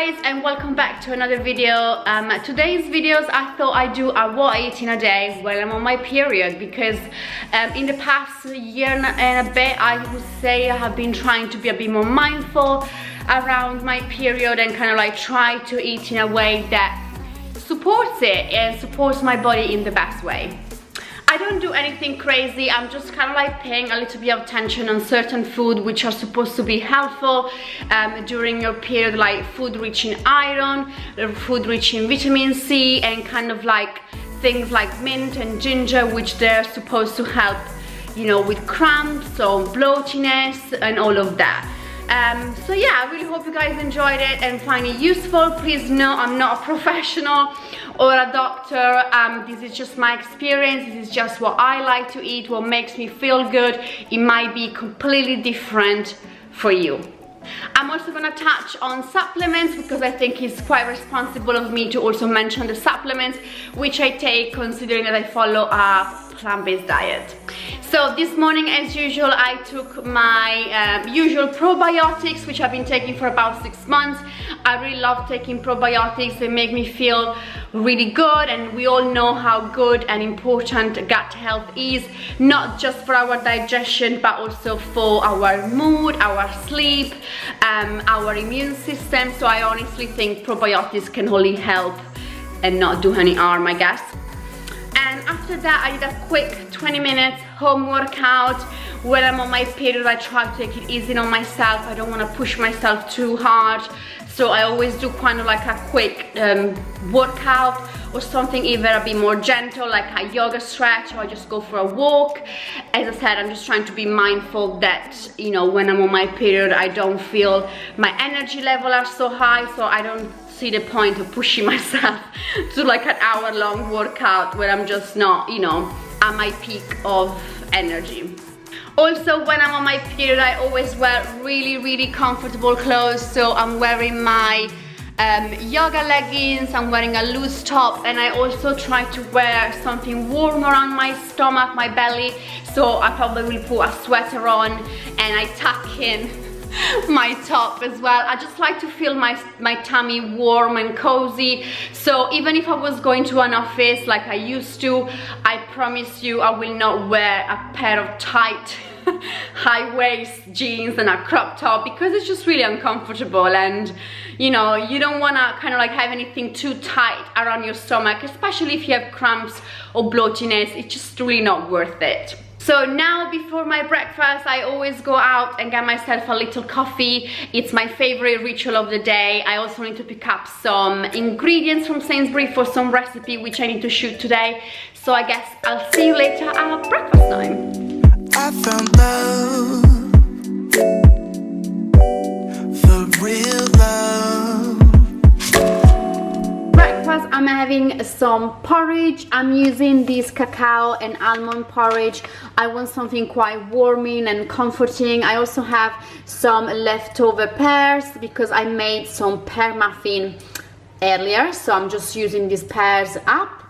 guys, and welcome back to another video. Today's videos, I thought I'd do a what I eat in a day when I'm on my period, because in the past year and a bit, I would say I have been trying to be a bit more mindful around my period and kind of like try to eat in a way that supports it and supports my body in the best way. I don't do anything crazy. I'm just kind of like paying a little bit of attention on certain food which are supposed to be helpful during your period, like food rich in iron, food rich in vitamin C, and kind of like things like mint and ginger, which they're supposed to help, you know, with cramps or bloatiness and all of that. So yeah, I really hope you guys enjoyed it and find it useful. Please know I'm not a professional or a doctor. This is just my experience. This is just what I like to eat, what makes me feel good. It might be completely different for you. I'm also gonna touch on supplements because I think it's quite responsible of me to also mention the supplements which I take, considering that I follow a plant-based diet. So this morning, as usual, I took my usual probiotics, which I've been taking for about 6 months. I really love taking probiotics. They make me feel really good, and we all know how good and important gut health is, not just for our digestion but also for our mood, our sleep, our immune system. So I honestly think probiotics can only help and not do any harm, I guess. And after that, I did a quick 20 minutes home workout. When I'm on my period, I try to take it easy on myself. I don't want to push myself too hard. So I always do kind of like a quick workout or something either a bit more gentle, like a yoga stretch, or I just go for a walk. As I said, I'm just trying to be mindful that, you know, when I'm on my period, I don't feel my energy level are so high, so I don't see the point of pushing myself to like an hour-long workout where I'm just not, you know, at my peak of energy. Also, when I'm on my period, I always wear really comfortable clothes. So I'm wearing my yoga leggings, I'm wearing a loose top, and I also try to wear something warm around my stomach, my belly. So I probably will put a sweater on and I tuck in my top as well. I just like to feel my tummy warm and cozy. So even if I was going to an office like I used to, I promise you I will not wear a pair of tight high-waist jeans and a crop top, because it's just really uncomfortable, and you know, you don't want to kind of like have anything too tight around your stomach, especially if you have cramps or bloatiness. It's just really not worth it. So now, before my breakfast, I always go out and get myself a little coffee. It's my favorite ritual of the day. I also need to pick up some ingredients from Sainsbury's for some recipe which I need to shoot today. So I guess I'll see you later at breakfast time. I found love, the real love. Breakfast, I'm having some porridge. I'm using this cacao and almond porridge. I want something quite warming and comforting. I also have some leftover pears because I made some pear muffin earlier, so I'm just using these pears up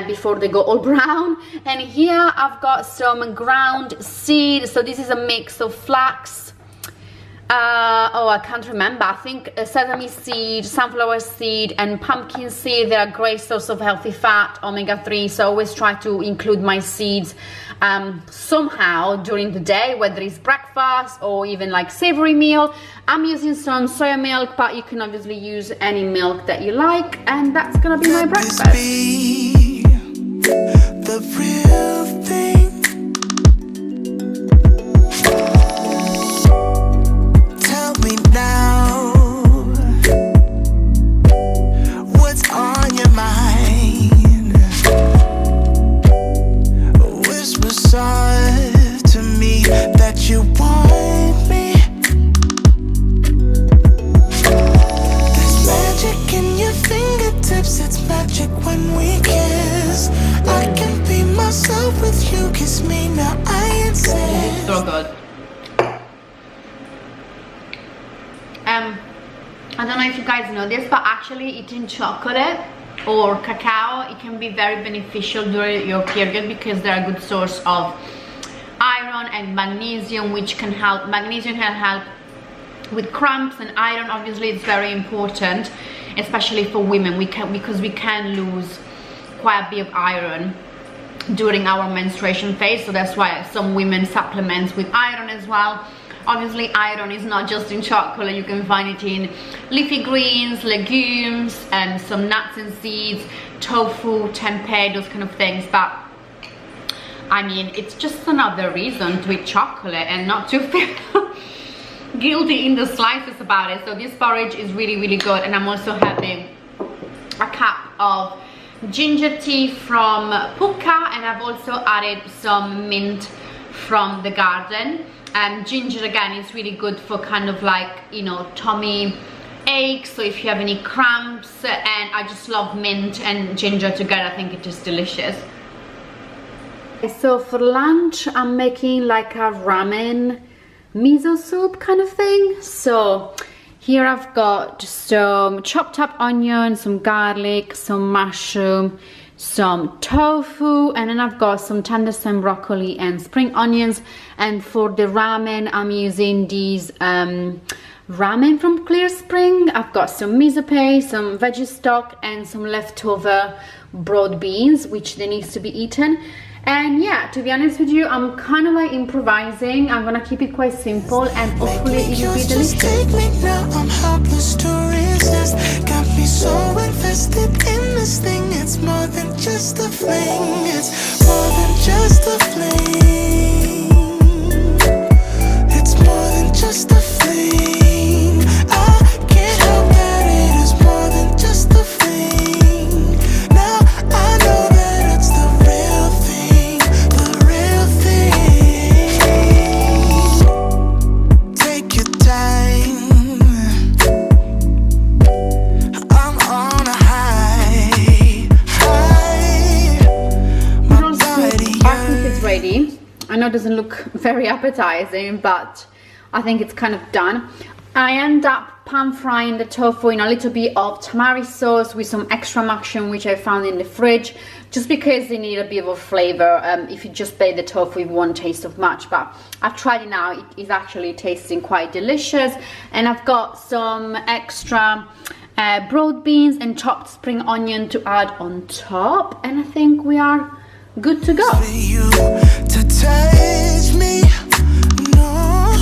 before they go all brown. And here I've got some ground seed. So this is a mix of flax, oh, I can't remember, I think sesame seed, sunflower seed, and pumpkin seed. They're a great source of healthy fat, omega-3, so I always try to include my seeds somehow during the day, whether it's breakfast or even like savory meal. I'm using some soya milk, but you can obviously use any milk that you like, and that's gonna be my breakfast. The real thing. Tell me now, what's on your mind? Whisper soft to me that you want me. There's magic in your fingertips. It's magic when we kiss. I can be myself with you. Kiss me now, I insist. So good. I don't know if you guys know this, but actually eating chocolate or cacao, it can be very beneficial during your period because they're a good source of iron and magnesium, which can help. Magnesium can help with cramps and iron. Obviously it's very important, especially for women, because we can lose quite a bit of iron during our menstruation phase, so that's why some women supplement with iron as well. Obviously iron is not just in chocolate, you can find it in leafy greens, legumes, and some nuts and seeds, tofu, tempeh, those kind of things. But I mean, it's just another reason to eat chocolate and not to feel guilty in the slices about it. So this porridge is really, really good. And I'm also having a cup of ginger tea from Pukka, and I've also added some mint from the garden. Ginger, again, is really good for kind of like, you know, tummy aches, so if you have any cramps. And I just love mint and ginger together. I think it is delicious. So for lunch I'm making like a ramen miso soup kind of thing. So here I've got some chopped up onion, some garlic, some mushroom, some tofu, and then I've got some tender stem broccoli and spring onions. And for the ramen I'm using these ramen from Clear Spring. I've got some miso paste, some veggie stock, and some leftover broad beans, which they needs to be eaten. And yeah, to be honest with you, I'm kind of like improvising. I'm gonna keep it quite simple, and hopefully it will be delicious. Take me now, I'm helpless to resist. Got me so invested in this thing. It's more than just a fling. It's more than just a fling. It's more than just a fling. I can't help that it is more than just a fling. Now I know that it's the real thing, the real thing. Take your time. I'm on a high. My body I think it's ready. I know it doesn't look very appetizing, but I think it's kind of done. I end up pan frying the tofu in a little bit of tamari sauce with some extra mushroom, which I found in the fridge, just because they need a bit of a flavor. If you just bake the tofu, it won't taste of much, but I've tried it now. It is actually tasting quite delicious. And I've got some extra broad beans and chopped spring onion to add on top, and I think we are good to go. for you to taste me. No,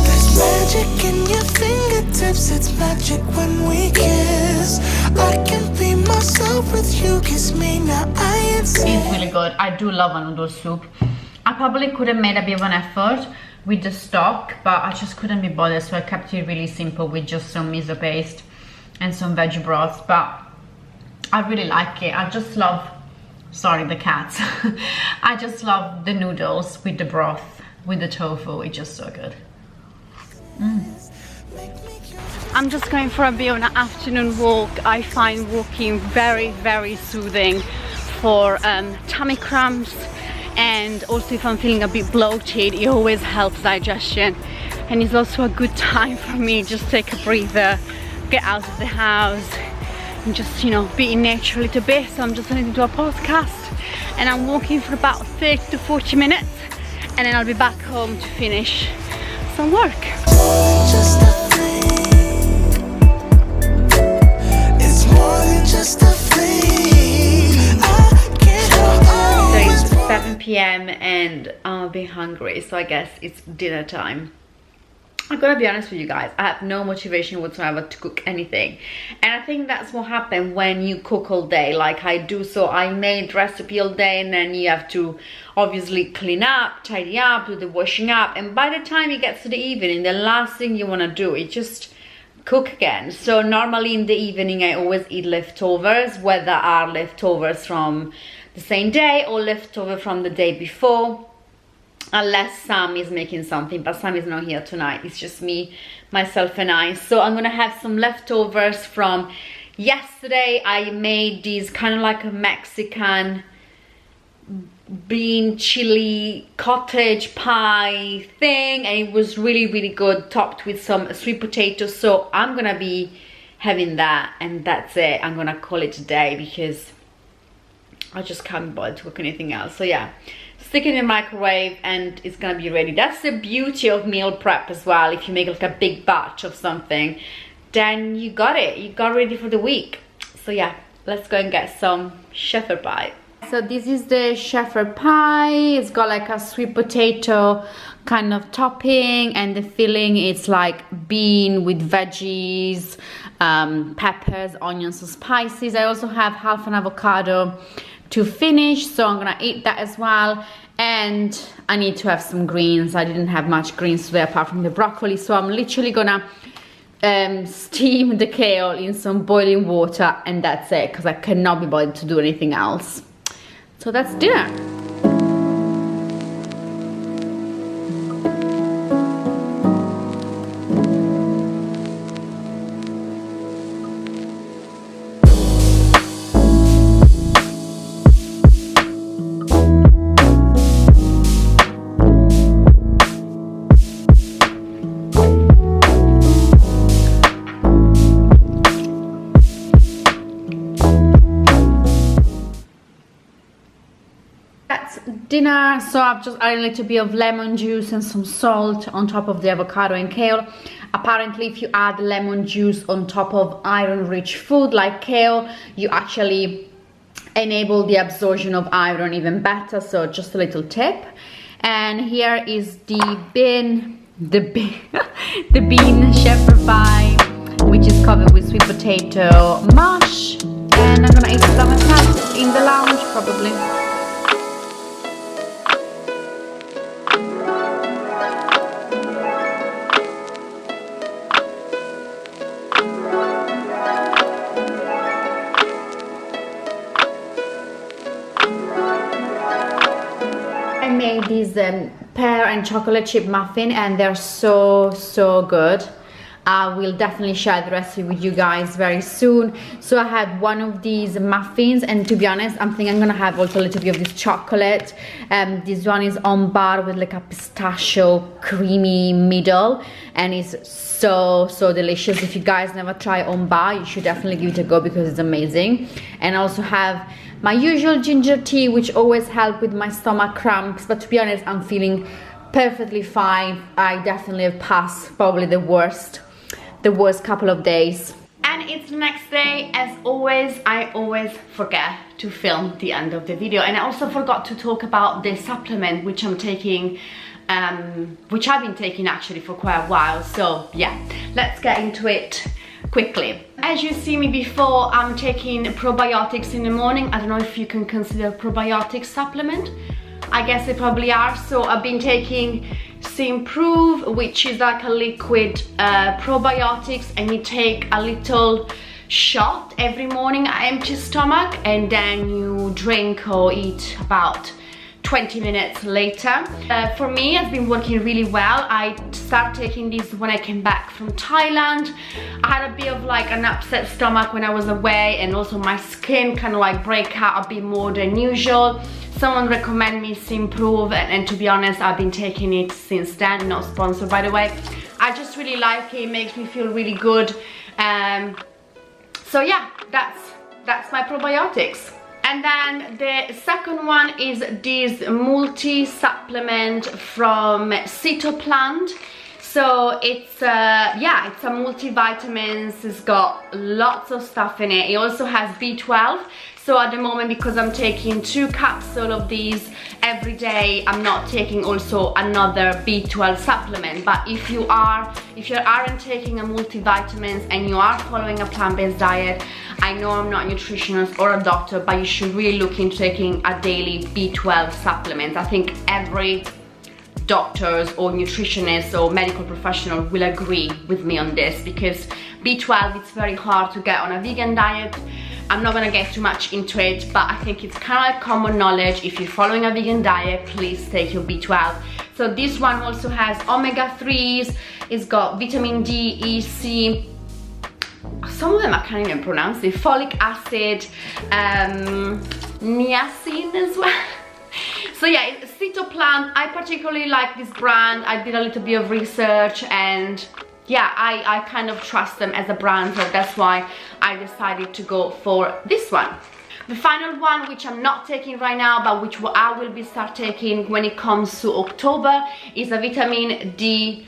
there's magic in your fingertips. It's magic when we kiss. I can be myself with you. Kiss me now. I insist. It's really good. I do love a noodle soup. I probably could have made a bit of an effort with the stock, but I just couldn't be bothered, so I kept it really simple with just some miso paste and some veggie broth. But I really like it. I just love, sorry, the cats. I just love the noodles with the broth, with the tofu. It's just so good. I'm just going for a bit of an afternoon walk. I find walking very, very soothing for tummy cramps, and also if I'm feeling a bit bloated, it always helps digestion. And it's also a good time for me just take a breather, get out of the house, and just, you know, be in nature a little bit. So I'm just going to do a podcast, and I'm walking for about 30 to 40 minutes, and then I'll be back home to finish some work. Just a fling. It's more than just a fling. I can't help So it. it's 7 p.m. and I'm a bit hungry, so I guess it's dinner time. I'm gonna be honest with you guys, I have no motivation whatsoever to cook anything, and I think that's what happens when you cook all day like I do. So I made recipe all day, and then you have to obviously clean up, tidy up, do the washing up, and by the time it gets to the evening, the last thing you want to do is just cook again. So normally in the evening I always eat leftovers, whether are leftovers from the same day or leftover from the day before, unless Sam is making something, but Sam is not here tonight. It's just me, myself and I. So I'm gonna have some leftovers from yesterday. I made these kind of like a Mexican bean chili cottage pie thing, and it was really, really good, topped with some sweet potatoes. So I'm gonna be having that, and that's it. I'm gonna call it a day because I just can't bother to cook anything else. So yeah, stick it in the microwave, and it's gonna be ready. That's the beauty of meal prep as well. If you make like a big batch of something, then you got it, you got ready for the week. So yeah, let's go and get some shepherd pie. So this is the shepherd pie. It's got like a sweet potato kind of topping, and the filling is like bean with veggies, peppers, onions, and spices. I also have half an avocado to finish, so I'm gonna eat that as well. And I need to have some greens. I didn't have much greens today apart from the broccoli, so I'm literally gonna steam the kale in some boiling water, and that's it, because I cannot be bothered to do anything else. So that's dinner. Dinner, so I've just added a little bit of lemon juice and some salt on top of the avocado and kale. Apparently, if you add lemon juice on top of iron-rich food like kale, you actually enable the absorption of iron even better. So just a little tip. And here is the bean shepherd pie, which is covered with sweet potato mash. And I'm gonna eat some myself in the lounge probably. I made these pear and chocolate chip muffin, and they're so good. I will definitely share the recipe with you guys very soon. So I had one of these muffins, and to be honest, I'm thinking I'm gonna have also a little bit of this chocolate. This one is on bar with like a pistachio creamy middle, and it's so delicious. If you guys never try on bar, you should definitely give it a go because it's amazing. And I also have my usual ginger tea, which always helps with my stomach cramps, but to be honest, I'm feeling perfectly fine. I definitely have passed probably the worst couple of days. And it's the next day. As always, I always forget to film the end of the video, and I also forgot to talk about the supplement which I'm taking, which I've been taking actually for quite a while. So yeah, let's get into it quickly. As you see me before, I'm taking probiotics in the morning. I don't know if you can consider probiotic supplement. I guess they probably are. So I've been taking Improve, which is like a liquid probiotics, and you take a little shot every morning at empty stomach, and then you drink or eat about 20 minutes later. For me, it's been working really well. I started taking this when I came back from Thailand. I had a bit of like an upset stomach when I was away, and also my skin kind of like break out a bit more than usual. Someone recommended me Improve, and to be honest, I've been taking it since then. Not sponsored, by the way. I just really like it. It makes me feel really good. So yeah, that's my probiotics. And then the second one is this multi-supplement from Plant. So it's yeah, it's a multivitamins. It's got lots of stuff in it. It also has B12. So at the moment, because I'm taking 2 capsules of these every day, I'm not taking also another B12 supplement. But if you aren't taking a multivitamins and you are following a plant-based diet, I know I'm not a nutritionist or a doctor, but you should really look into taking a daily B12 supplement. I think every doctors or nutritionists or medical professional will agree with me on this, because B12, it's very hard to get on a vegan diet. I'm not gonna get too much into it, but I think it's kind of like common knowledge. If you're following a vegan diet, please take your B12. So this one also has omega-3s, it's got vitamin D, E, C, some of them I can't even pronounce it, folic acid, niacin as well. So yeah, it's Plant. I particularly like this brand. I did a little bit of research, and yeah, I kind of trust them as a brand, so that's why I decided to go for this one. The final one, which I'm not taking right now, but which I will be start taking when it comes to October, is a vitamin D3,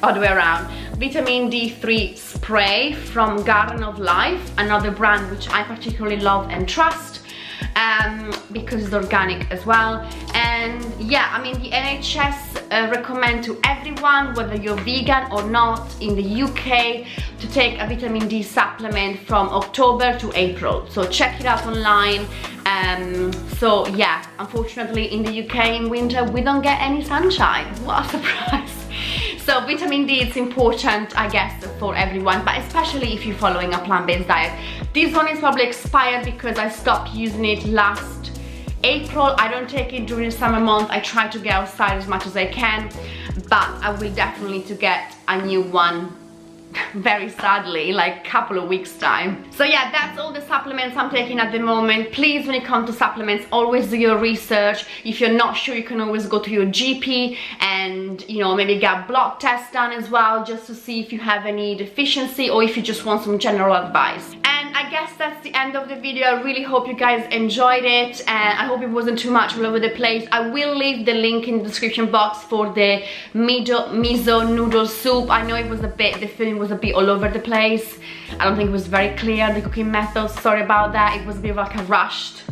other way around, vitamin D3 spray from Garden of Life, another brand which I particularly love and trust, because it's organic as well. And yeah, I mean, the NHS recommend to everyone, whether you're vegan or not, in the UK, to take a vitamin D supplement from October to April. So check it out online. So yeah, unfortunately in the UK in winter we don't get any sunshine. What a surprise. So vitamin D is important, I guess, for everyone, but especially if you're following a plant-based diet. This one is probably expired because I stopped using it last April. I don't take it during the summer month. I try to get outside as much as I can, but I will definitely need to get a new one very sadly, like a couple of weeks time. So yeah, that's all the supplements I'm taking at the moment. Please, when it comes to supplements, always do your research. If you're not sure, you can always go to your GP and, you know, maybe get blood tests done as well, just to see if you have any deficiency or if you just want some general advice. And I guess that's the end of the video. I really hope you guys enjoyed it, and I hope it wasn't too much all over the place. I will leave the link in the description box for the miso noodle soup. I know it was the filming was a bit all over the place. I don't think it was very clear, the cooking method. Sorry about that. It was a bit of like a rushed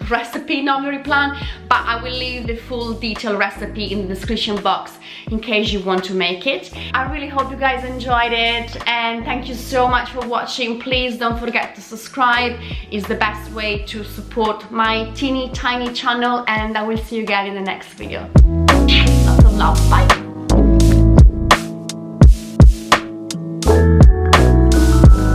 recipe, not very planned, but I will leave the full detailed recipe in the description box in case you want to make it. I really hope you guys enjoyed it, and thank you so much for watching. Please don't forget to subscribe. It's the best way to support my teeny tiny channel, and I will see you guys in the next video. Lots of love. Bye.